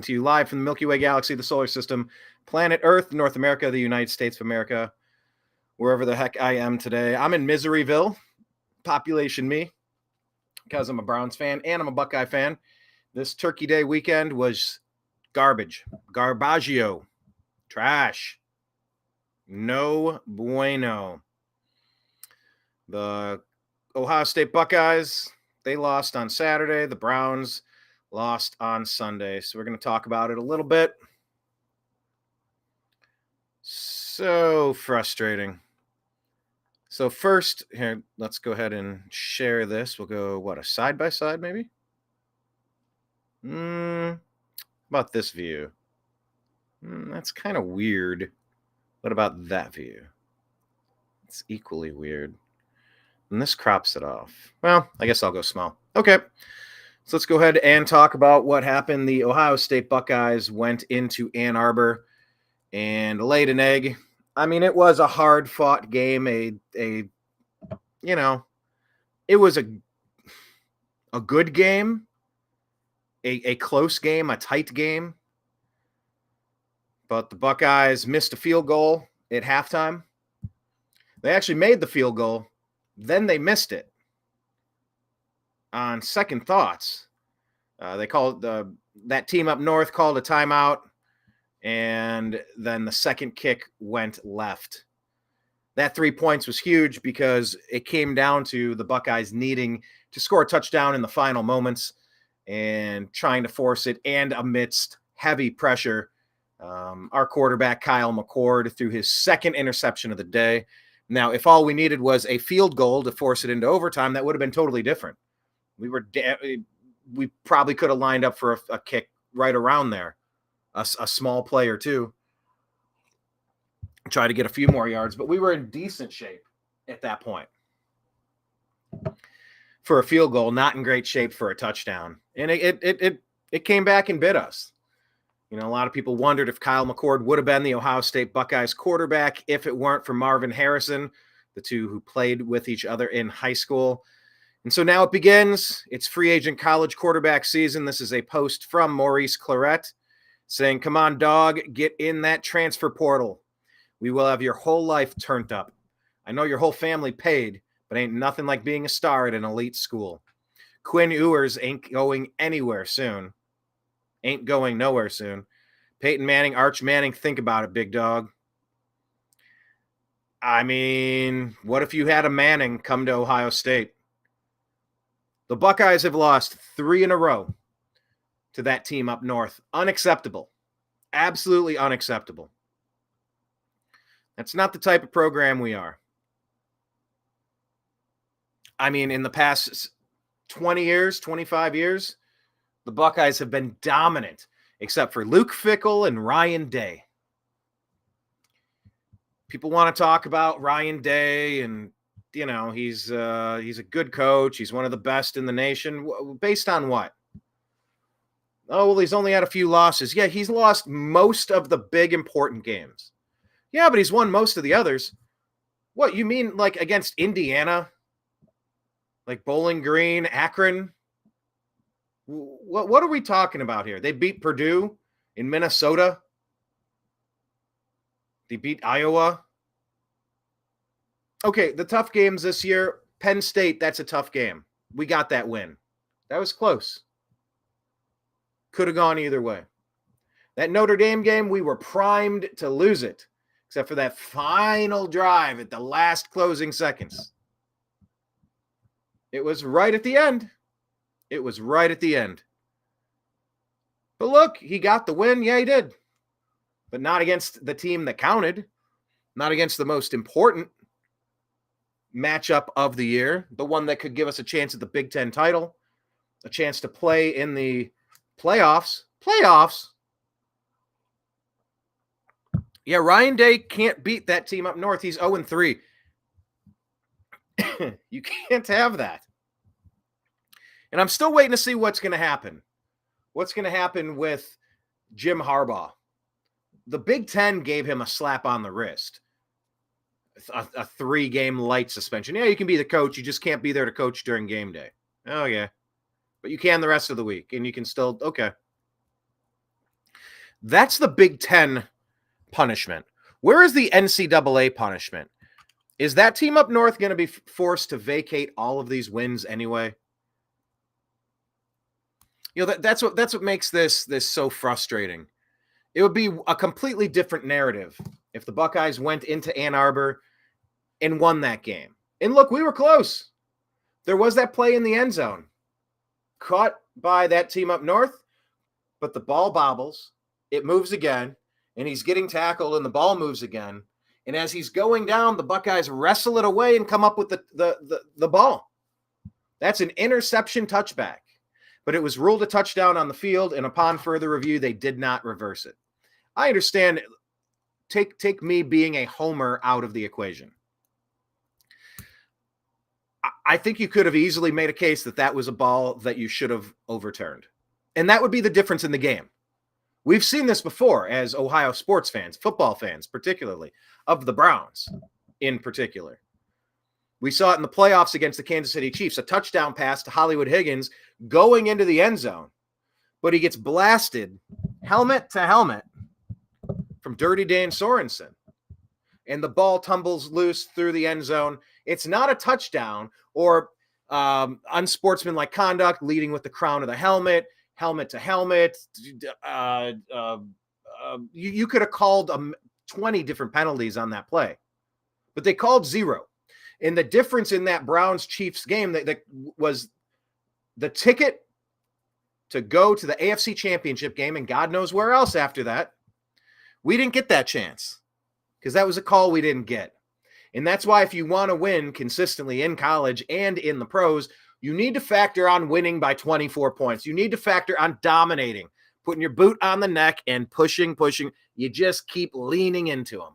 To you live from the Milky Way galaxy, the solar system, planet Earth, North America, the United States of America, wherever the heck I am today. I'm in Miseryville, population me, because I'm a Browns fan and I'm a Buckeye fan. This Turkey Day weekend was garbage, garbaggio, trash, no bueno. The Ohio State Buckeyes, they lost on Saturday. The Browns lost on Sunday. So we're going to talk about it a little bit. So frustrating. So first, here, let's go ahead and share this. We'll go, a side by side maybe? About this view? That's kind of weird. What about that view? It's equally weird. And this crops it off. Well, I guess I'll go small. Okay. So let's go ahead and talk about what happened. The Ohio State Buckeyes went into Ann Arbor and laid an egg. I mean, it was a hard-fought game. It was a good game, a close game, a tight game. But the Buckeyes missed a field goal at halftime. They actually made the field goal, then they missed it. On second thoughts, they called that team up north called a timeout, and then the second kick went left. That 3 points was huge because it came down to the Buckeyes needing to score a touchdown in the final moments and trying to force it, and amidst heavy pressure, our quarterback Kyle McCord threw his second interception of the day. Now, if all we needed was a field goal to force it into overtime, that would have been totally different. We probably could have lined up for a kick right around there, a small play or two, try to get a few more yards, but we were in decent shape at that point for a field goal, not in great shape for a touchdown. And it came back and bit us. You know, a lot of people wondered if Kyle McCord would have been the Ohio State Buckeyes quarterback if it weren't for Marvin Harrison, the two who played with each other in high school. And so now it begins. It's free agent college quarterback season. This is a post from Maurice Clarett saying, "Come on, dog, get in that transfer portal. We will have your whole life turned up. I know your whole family paid, but ain't nothing like being a star at an elite school. Quinn Ewers ain't going anywhere soon. Ain't going nowhere soon. Peyton Manning, Arch Manning, think about it, big dog." I mean, what if you had a Manning come to Ohio State? The Buckeyes have lost 3 in a row to that team up north. Unacceptable. Absolutely unacceptable. That's not the type of program we are. I mean, in the past 20 years, 25 years, the Buckeyes have been dominant, except for Luke Fickell and Ryan Day. People want to talk about Ryan Day, and you know, he's a good coach. He's one of the best in the nation. Based on what? Oh, well, he's only had a few losses. Yeah, he's lost most of the big important games. Yeah, but he's won most of the others. What, you mean like against Indiana? Like Bowling Green, Akron? What are we talking about here? They beat Purdue in Minnesota. They beat Iowa. Okay, the tough games this year, Penn State, that's a tough game. We got that win. That was close. Could have gone either way. That Notre Dame game, we were primed to lose it, except for that final drive at the last closing seconds. It was right at the end. It was right at the end. But look, he got the win. Yeah, he did. But not against the team that counted. Not against the most important matchup of the year. The one that could give us a chance at the Big Ten title. A chance to play in the playoffs. Playoffs? Yeah, Ryan Day can't beat that team up north. He's 0-3. You can't have that. And I'm still waiting to see what's going to happen. What's going to happen with Jim Harbaugh? The Big Ten gave him a slap on the wrist. A 3-game light suspension. Yeah, you can be the coach. You just can't be there to coach during game day. Oh, yeah. But you can the rest of the week. And you can still, okay. That's the Big Ten punishment. Where is the NCAA punishment? Is that team up north going to be forced to vacate all of these wins anyway? You know, that's what makes this so frustrating. It would be a completely different narrative if the Buckeyes went into Ann Arbor and won that game. And look, we were close. There was that play in the end zone, caught by that team up north, but the ball bobbles, it moves again, and he's getting tackled, and the ball moves again. And as he's going down, the Buckeyes wrestle it away and come up with the ball. That's an interception touchback. But it was ruled a touchdown on the field, and upon further review, they did not reverse it. I understand. Take me being a homer out of the equation. I think you could have easily made a case that was a ball that you should have overturned. And that would be the difference in the game. We've seen this before as Ohio sports fans, football fans particularly, of the Browns in particular. We saw it in the playoffs against the Kansas City Chiefs, a touchdown pass to Hollywood Higgins going into the end zone, but he gets blasted helmet to helmet from Dirty Dan Sorensen, and the ball tumbles loose through the end zone. It's not a touchdown or unsportsmanlike conduct leading with the crown of the helmet to helmet. You could have called 20 different penalties on that play, but they called 0. And the difference in that Browns-Chiefs game that was the ticket to go to the AFC Championship game, and God knows where else after that. We didn't get that chance because that was a call we didn't get. And that's why if you want to win consistently in college and in the pros, you need to factor on winning by 24 points. You need to factor on dominating, putting your boot on the neck and pushing. You just keep leaning into them.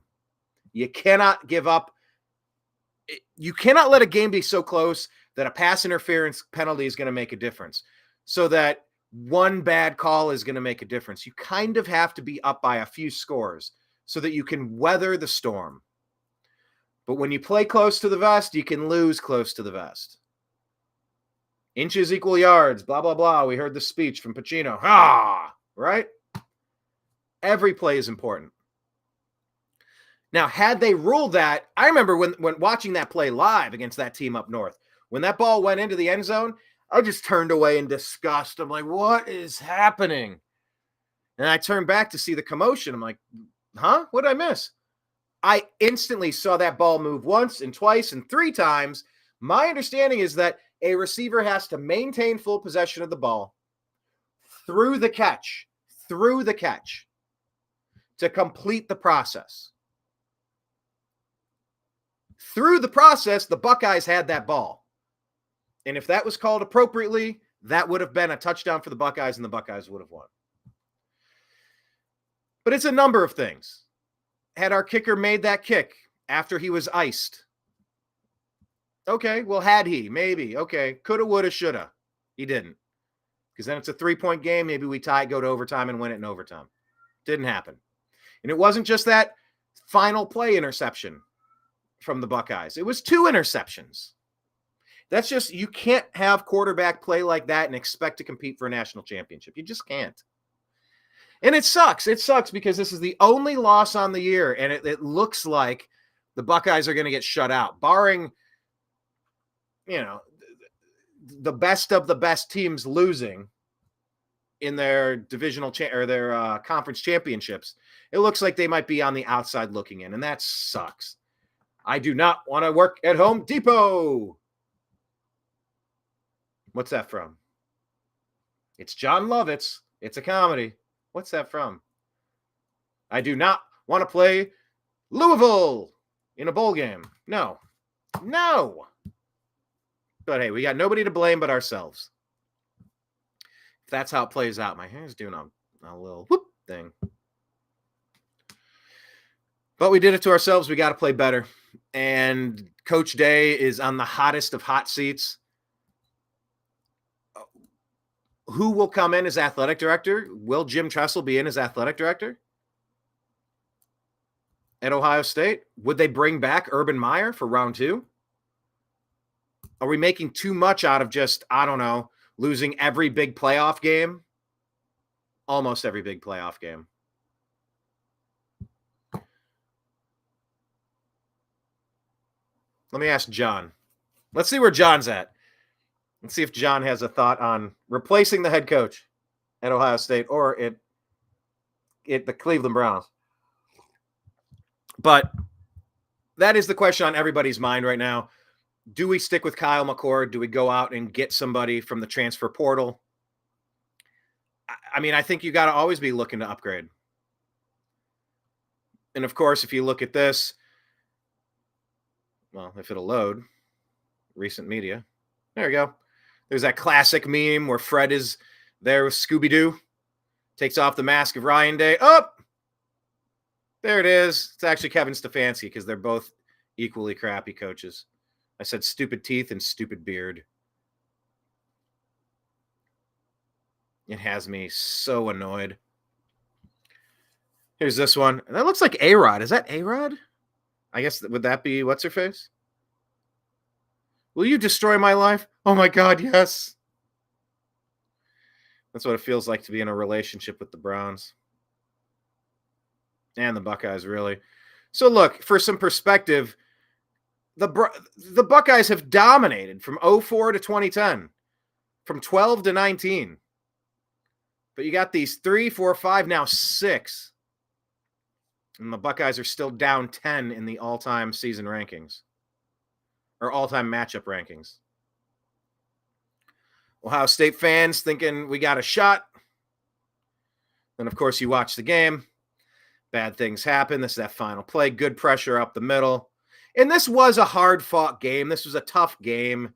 You cannot give up. You cannot let a game be so close that a pass interference penalty is going to make a difference, so that one bad call is going to make a difference. You kind of have to be up by a few scores so that you can weather the storm. But when you play close to the vest, you can lose close to the vest. Inches equal yards, blah, blah, blah. We heard the speech from Pacino. Right? Every play is important. Now, had they ruled that, I remember when watching that play live against that team up north, when that ball went into the end zone, I just turned away in disgust. I'm like, what is happening? And I turned back to see the commotion. I'm like, huh? What did I miss? I instantly saw that ball move once and twice and 3 times. My understanding is that a receiver has to maintain full possession of the ball through the catch, to complete the process. Through the process, the Buckeyes had that ball. And if that was called appropriately, that would have been a touchdown for the Buckeyes, and the Buckeyes would have won. But it's a number of things. Had our kicker made that kick after he was iced? Okay, well, had he? Maybe. Okay, coulda, woulda, shoulda. He didn't. Because then it's a 3-point game. Maybe we tie, go to overtime, and win it in overtime. Didn't happen. And it wasn't just that final play interception from the Buckeyes. It was 2 interceptions. That's just, you can't have quarterback play like that and expect to compete for a national championship. You just can't. And it sucks. It sucks because this is the only loss on the year, and it looks like the Buckeyes are going to get shut out, barring, the best of the best teams losing in their divisional or their conference championships. It looks like they might be on the outside looking in, and that sucks. I do not want to work at Home Depot. What's that from? It's John Lovitz. It's a comedy. What's that from? I do not want to play Louisville in a bowl game. No. But hey, we got nobody to blame but ourselves. If that's how it plays out, my hair's doing a little whoop thing. But we did it to ourselves. We got to play better. And Coach Day is on the hottest of hot seats. Who will come in as athletic director? Will Jim Tressel be in as athletic director at Ohio State? Would they bring back Urban Meyer for round 2? Are we making too much out of just, losing every big playoff game? Almost every big playoff game. Let me ask John. Let's see where John's at. Let's see if John has a thought on replacing the head coach at Ohio State or at the Cleveland Browns. But that is the question on everybody's mind right now. Do we stick with Kyle McCord? Do we go out and get somebody from the transfer portal? I mean, I think you got to always be looking to upgrade. And of course, if you look at this, well, if it'll load, recent media, there we go. There's that classic meme where Fred is there with Scooby-Doo, takes off the mask of Ryan Day. Oh, there it is. It's actually Kevin Stefanski because they're both equally crappy coaches. I said stupid teeth and stupid beard. It has me so annoyed. Here's this one. That looks like A-Rod. Is that A-Rod? I guess, would that be what's-her-face? Will you destroy my life? Oh, my God, yes. That's what it feels like to be in a relationship with the Browns. And the Buckeyes, really. So, look, for some perspective, the Buckeyes have dominated from 2004 to 2010, from 12 to 19. But you got these 3, 4, 5, now 6. And the Buckeyes are still down 10 in the all-time season rankings. Or all-time matchup rankings. Ohio State fans thinking we got a shot. Then, of course, you watch the game. Bad things happen. This is that final play. Good pressure up the middle. And this was a hard-fought game. This was a tough game.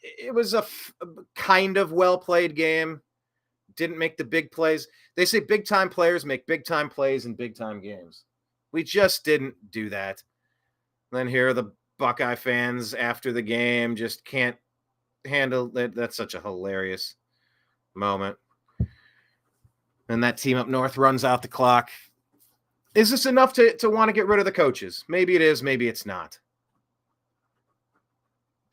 It was a kind of well-played game. Didn't make the big plays. They say big-time players make big-time plays in big-time games. We just didn't do that. Then here are the Buckeye fans after the game just can't handle that. That's such a hilarious moment. And that team up north runs out the clock. Is this enough to want to get rid of the coaches? Maybe it is, maybe it's not.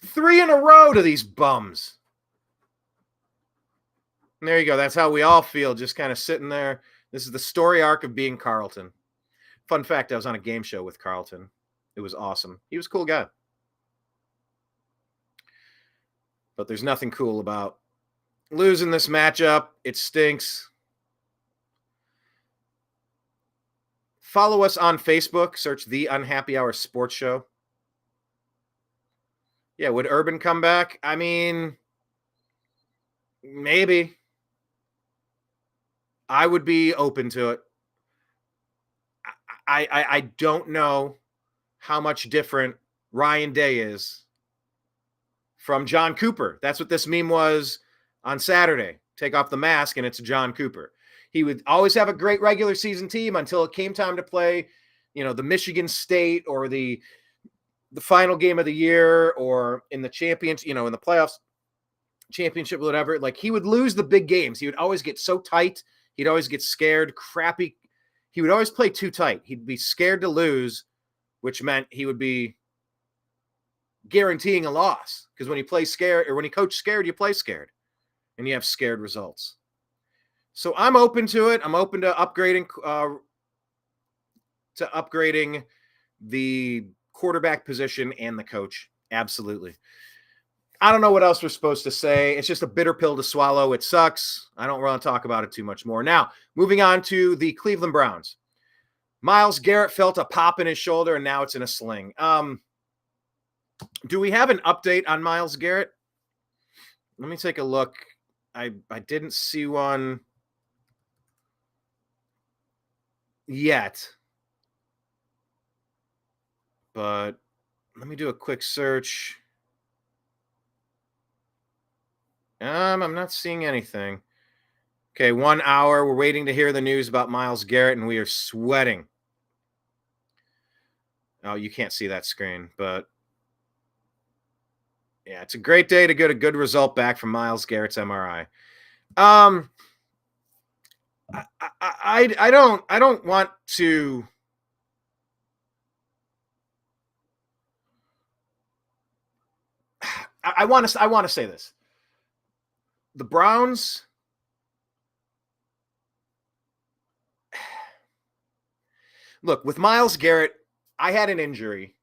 3 in a row to these bums. And there you go. That's how we all feel, just kind of sitting there. This is the story arc of being Carlton. Fun fact, I was on a game show with Carlton. It was awesome. He was a cool guy. But there's nothing cool about losing this matchup. It stinks. Follow us on Facebook. Search The Unhappy Hour Sports Show. Yeah, would Urban come back? I mean, maybe. I would be open to it. I don't know how much different Ryan Day is from John Cooper. That's what this meme was on Saturday. Take off the mask and it's John Cooper. He would always have a great regular season team until it came time to play, the Michigan State or the final game of the year or in the championship, in the playoffs, championship, whatever. Like, he would lose the big games. He would always get so tight. He'd always get scared, crappy. He would always play too tight. He'd be scared to lose, which meant he would be guaranteeing a loss. Because when you play scared, or when you coach scared, you play scared. And you have scared results. So I'm open to it. I'm open to upgrading the quarterback position and the coach. Absolutely. I don't know what else we're supposed to say. It's just a bitter pill to swallow. It sucks. I don't want to talk about it too much more. Now, moving on to the Cleveland Browns. Myles Garrett felt a pop in his shoulder, and now it's in a sling. Do we have an update on Myles Garrett? Let me take a look. I didn't see one yet. But let me do a quick search. I'm not seeing anything. Okay, 1 hour. We're waiting to hear the news about Myles Garrett, and we are sweating. Oh, you can't see that screen, but yeah, it's a great day to get a good result back from Myles Garrett's MRI. I don't want to. I want to say this. The Browns, look, with Myles Garrett, I had an injury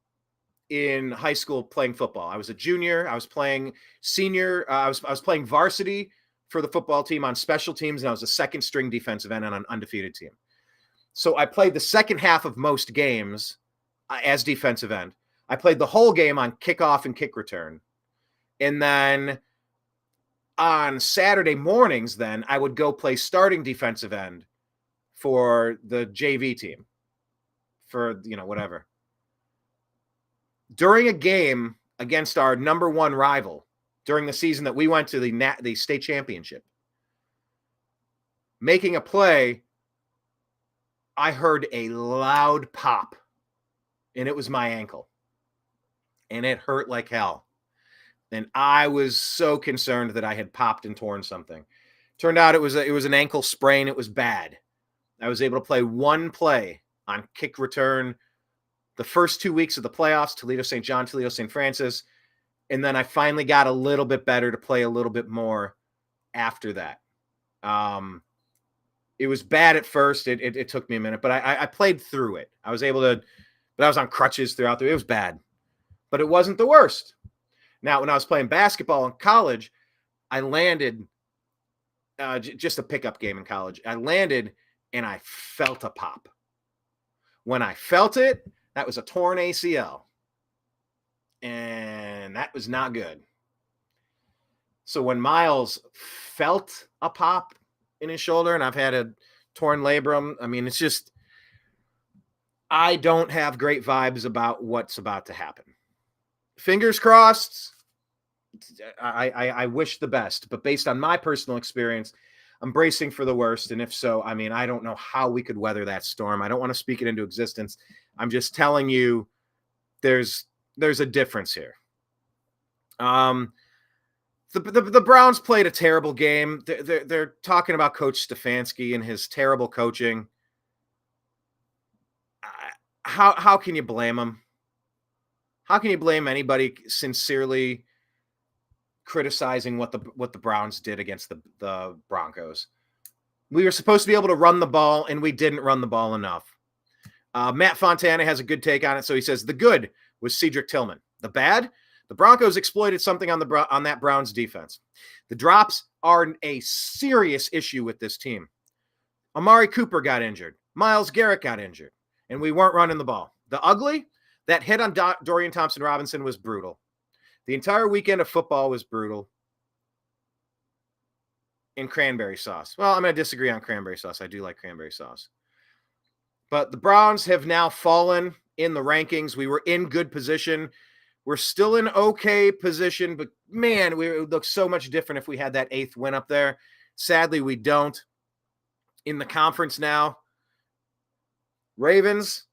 in high school playing football. I was a junior. I was playing senior. I was playing varsity for the football team on special teams, and I was a second string defensive end on an undefeated team. So I played the second half of most games as defensive end. I played the whole game on kickoff and kick return. And then on Saturday mornings, then I would go play starting defensive end for the JV team for, whatever. During a game against our number one rival during the season that we went to the state championship, making a play, I heard a loud pop, and it was my ankle, and it hurt like hell. And I was so concerned that I had popped and torn something. Turned out it was an ankle sprain. It was bad. I was able to play one play on kick return the first 2 weeks of the playoffs, Toledo St. John, Toledo St. Francis. And then I finally got a little bit better to play a little bit more after that. It was bad at first. It took me a minute, but I played through it. I was able to, but I was on crutches throughout it was bad, but it wasn't the worst. Now, when I was playing basketball in college, I landed just a pickup game in college. I landed and I felt a pop. When I felt it, that was a torn ACL. And that was not good. So when Miles felt a pop in his shoulder, and I've had a torn labrum, I mean, it's just, I don't have great vibes about what's about to happen. Fingers crossed. I wish the best, but based on my personal experience, I'm bracing for the worst. And if so, I mean, I don't know how we could weather that storm. I don't want to speak it into existence. I'm just telling you, there's a difference here. The Browns played a terrible game. They're talking about Coach Stefanski and his terrible coaching. How can you blame him? How can you blame anybody sincerely criticizing what the Browns did against the Broncos? We were supposed to be able to run the ball, and we didn't run the ball enough. Matt Fontana has a good take on it. So he says, the good was Cedric Tillman. The bad, the Broncos exploited something on that Browns defense. The drops are a serious issue with this team. Amari Cooper got injured. Myles Garrett got injured. And we weren't running the ball. The ugly, that hit on Dorian Thompson-Robinson was brutal. The entire weekend of football was brutal. In cranberry sauce. Well, I'm going to disagree on cranberry sauce. I do like cranberry sauce. But the Browns have now fallen in the rankings. We were in good position. We're still in okay position, but man, it would look so much different if we had that 8th win up there. Sadly, we don't. In the conference now, Ravens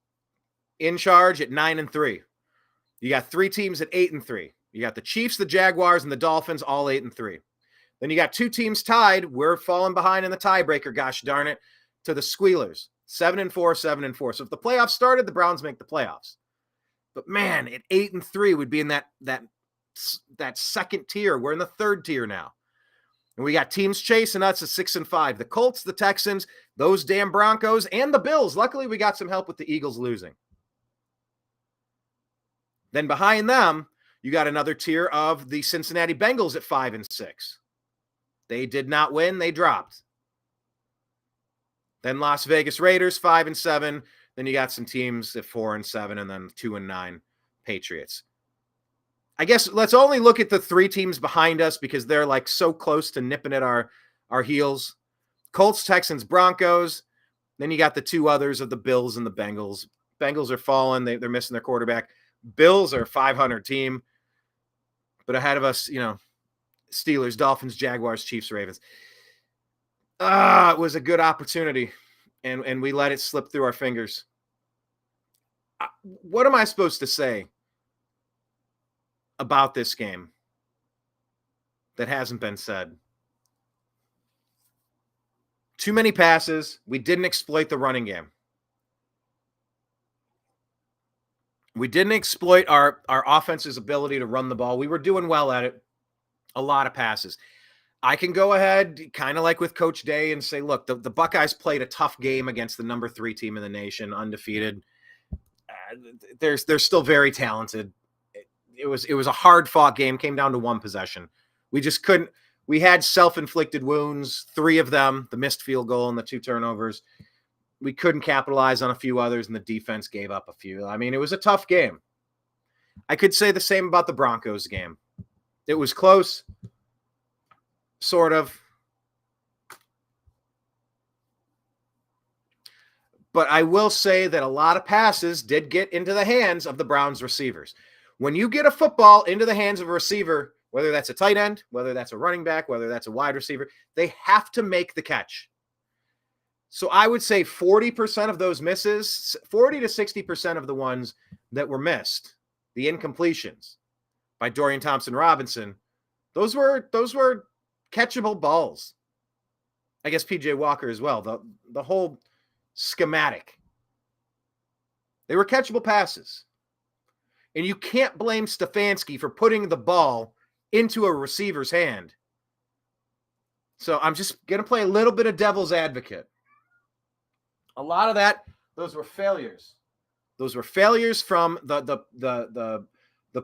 in charge at 9-3. You got 3 teams at 8-3. You got the Chiefs, the Jaguars, and the Dolphins, all 8-3. Then you got 2 teams tied. We're falling behind in the tiebreaker, gosh darn it, to the Squealers. 7-4, 7-4. So if the playoffs started, the Browns make the playoffs. But man, at 8-3 would be in that second tier. We're in the third tier now. And we got teams chasing us at 6-5. The Colts, the Texans, those damn Broncos, and the Bills. Luckily, we got some help with the Eagles losing. Then behind them, you got another tier of the Cincinnati Bengals at 5-6. They did not win. They dropped. Then Las Vegas Raiders, 5-7. Then you got some teams at 4-7, and then 2-9 Patriots. I guess let's only look at the 3 teams behind us because they're like so close to nipping at our heels. Colts, Texans, Broncos. Then you got the 2 others of the Bills and the Bengals. Bengals are falling. They're missing their quarterback. Bills are a 500 team. But ahead of us, Steelers, Dolphins, Jaguars, Chiefs, Ravens. It was a good opportunity, and we let it slip through our fingers. What am I supposed to say about this game that hasn't been said? Too many passes. We didn't exploit the running game. We didn't exploit our offense's ability to run the ball. We were doing well at it. A lot of passes. I can go ahead, kind of like with Coach Day, and say, look, the Buckeyes played a tough game against the number 3 team in the nation, undefeated. They're still very talented. it was a hard fought game, came down to one possession. We just couldn't. We had self-inflicted wounds, 3 of them, the missed field goal and the 2 turnovers. We couldn't capitalize on a few others, and the defense gave up a few. I mean, it was a tough game. I could say the same about the Broncos game. It was close, sort of. But I will say that a lot of passes did get into the hands of the Browns receivers. When you get a football into the hands of a receiver, whether that's a tight end, whether that's a running back, whether that's a wide receiver, they have to make the catch. So I would say 40% of those misses, 40 to 60% of the ones that were missed, the incompletions by Dorian Thompson-Robinson, those were catchable balls. I guess PJ Walker as well. The whole schematic. They were catchable passes. And you can't blame Stefanski for putting the ball into a receiver's hand. So I'm just going to play a little bit of devil's advocate. A lot of that, those were failures. Those were failures from the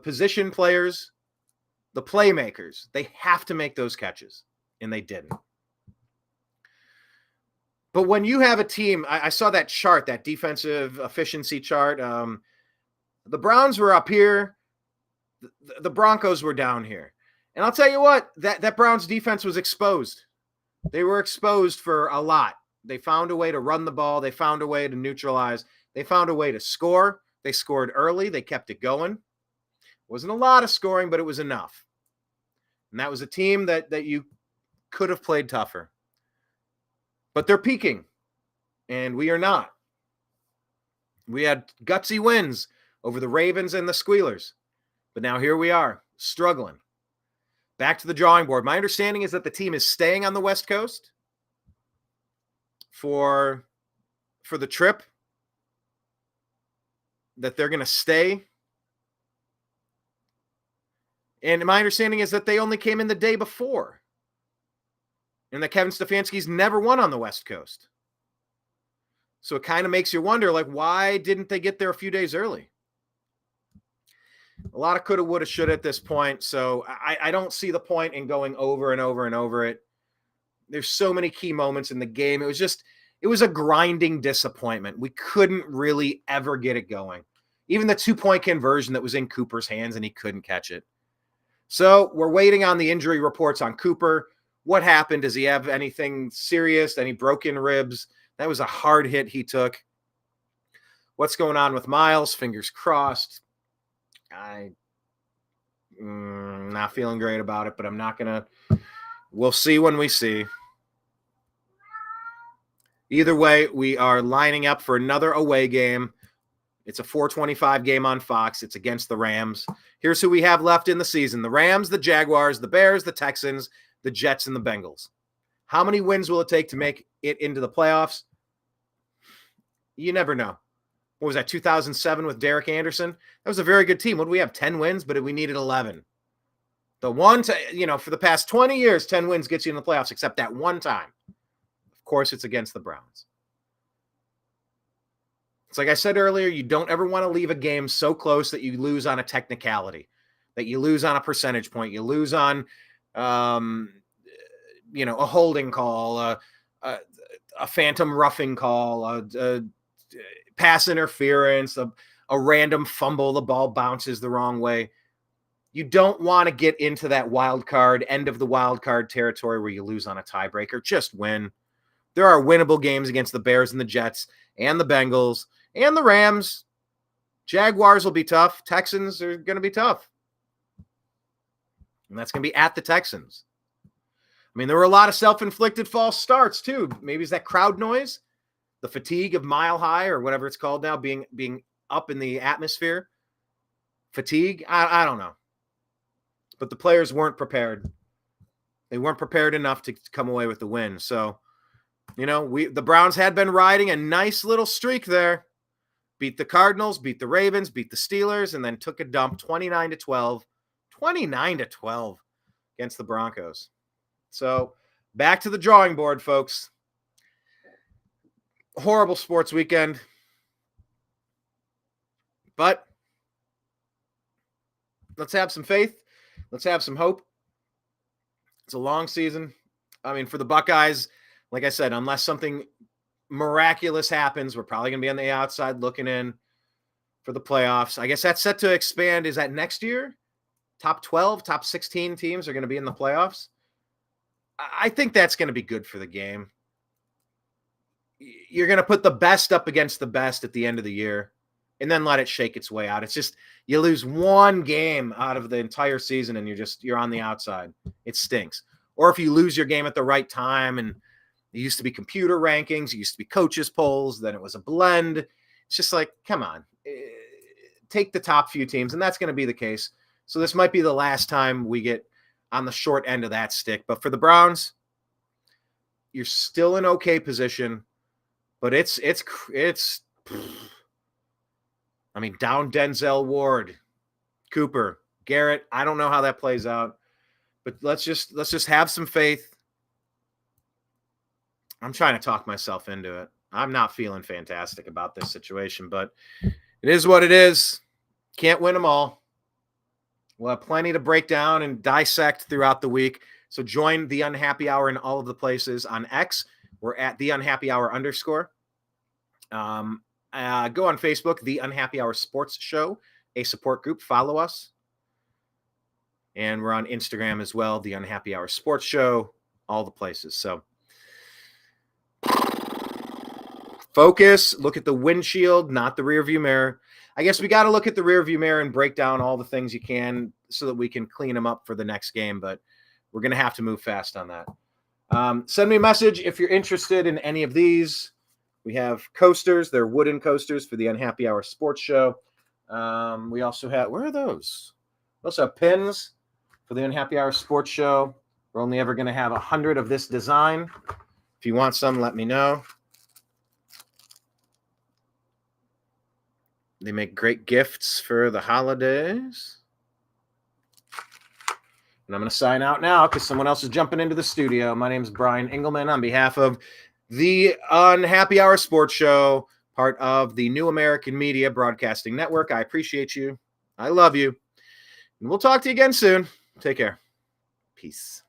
position players, the playmakers. They have to make those catches, and they didn't. But when you have a team, I saw that chart, that defensive efficiency chart. The Browns were up here. The Broncos were down here. And I'll tell you what, that Browns defense was exposed. They were exposed for a lot. They found a way to run the ball. They found a way to neutralize. They found a way to score. They scored early. They kept it going. Wasn't a lot of scoring, but it was enough. And that was a team that you could have played tougher. But they're peaking, and we are not. We had gutsy wins over the Ravens and the Squealers. But now here we are, struggling. Back to the drawing board. My understanding is that the team is staying on the West Coast for the trip, that they're going to stay. And my understanding is that they only came in the day before, and that Kevin Stefanski's never won on the West Coast. So it kind of makes you wonder, like, why didn't they get there a few days early? A lot of coulda, woulda, shoulda at this point. So I don't see the point in going over and over and over it. There's so many key moments in the game. It was a grinding disappointment. We couldn't really ever get it going. Even the 2-point conversion that was in Cooper's hands, and he couldn't catch it. So we're waiting on the injury reports on Cooper. What happened? Does he have anything serious? Any broken ribs? That was a hard hit he took. What's going on with Miles? Fingers crossed. I'm not feeling great about it, but I'm not going to. We'll see when we see. Either way, we are lining up for another away game. It's a 4:25 game on Fox. It's against the Rams. Here's who we have left in the season: the Rams, the Jaguars, the Bears, the Texans, the Jets, and the Bengals. How many wins will it take to make it into the playoffs? You never know. What was that, 2007 with Derek Anderson? That was a very good team. What do we have, 10 wins? But we needed 11. The one, for the past 20 years, 10 wins gets you in the playoffs, except that one time. Of course, it's against the Browns. It's like I said earlier, you don't ever want to leave a game so close that you lose on a technicality, that you lose on a percentage point, you lose on, a holding call, a phantom roughing call, a pass interference, a random fumble, the ball bounces the wrong way. You don't want to get into that wild card, end of the wild card territory where you lose on a tiebreaker. Just win. There are winnable games against the Bears and the Jets and the Bengals and the Rams. Jaguars will be tough. Texans are going to be tough. And that's going to be at the Texans. I mean, there were a lot of self-inflicted false starts too. Maybe it's that crowd noise, the fatigue of Mile High or whatever it's called now, being up in the atmosphere. Fatigue? I don't know. But the players weren't prepared. They weren't prepared enough to come away with the win. So, the Browns had been riding a nice little streak there. Beat the Cardinals, beat the Ravens, beat the Steelers, and then took a dump 29-12. 29-12 against the Broncos. So, back to the drawing board, folks. Horrible sports weekend. But let's have some faith. Let's have some hope. It's a long season. I mean, for the Buckeyes, like I said, unless something miraculous happens, we're probably going to be on the outside looking in for the playoffs. I guess that's set to expand. Is that next year? Top 12, top 16 teams are going to be in the playoffs. I think that's going to be good for the game. You're going to put the best up against the best at the end of the year and then let it shake its way out. It's just, you lose one game out of the entire season and you're on the outside. It stinks. Or if you lose your game at the right time, and it used to be computer rankings, it used to be coaches polls, then it was a blend. It's just like, come on, take the top few teams. And that's going to be the case. So this might be the last time we get on the short end of that stick. But for the Browns, you're still in okay position, but it's I mean, down Denzel Ward, Cooper, Garrett. I don't know how that plays out, but let's just have some faith. I'm trying to talk myself into it. I'm not feeling fantastic about this situation, but it is what it is. Can't win them all. We'll have plenty to break down and dissect throughout the week. So join the Unhappy Hour in all of the places on X. We're at the Unhappy Hour _. Go on Facebook, The Unhappy Hour Sports Show, a support group. Follow us. And we're on Instagram as well, The Unhappy Hour Sports Show, all the places. So focus, look at the windshield, not the rearview mirror. I guess we got to look at the rearview mirror and break down all the things you can so that we can clean them up for the next game. But we're going to have to move fast on that. Send me a message if you're interested in any of these. We have coasters. They're wooden coasters for the Unhappy Hour Sports Show. We also have, where are those? We also have pins for the Unhappy Hour Sports Show. We're only ever going to have 100 of this design. If you want some, let me know. They make great gifts for the holidays. And I'm going to sign out now because someone else is jumping into the studio. My name is Brian Engelman on behalf of the Unhappy Hour Sports Show, part of the New American Media Broadcasting Network. I appreciate you. I love you. And we'll talk to you again soon. Take care. Peace.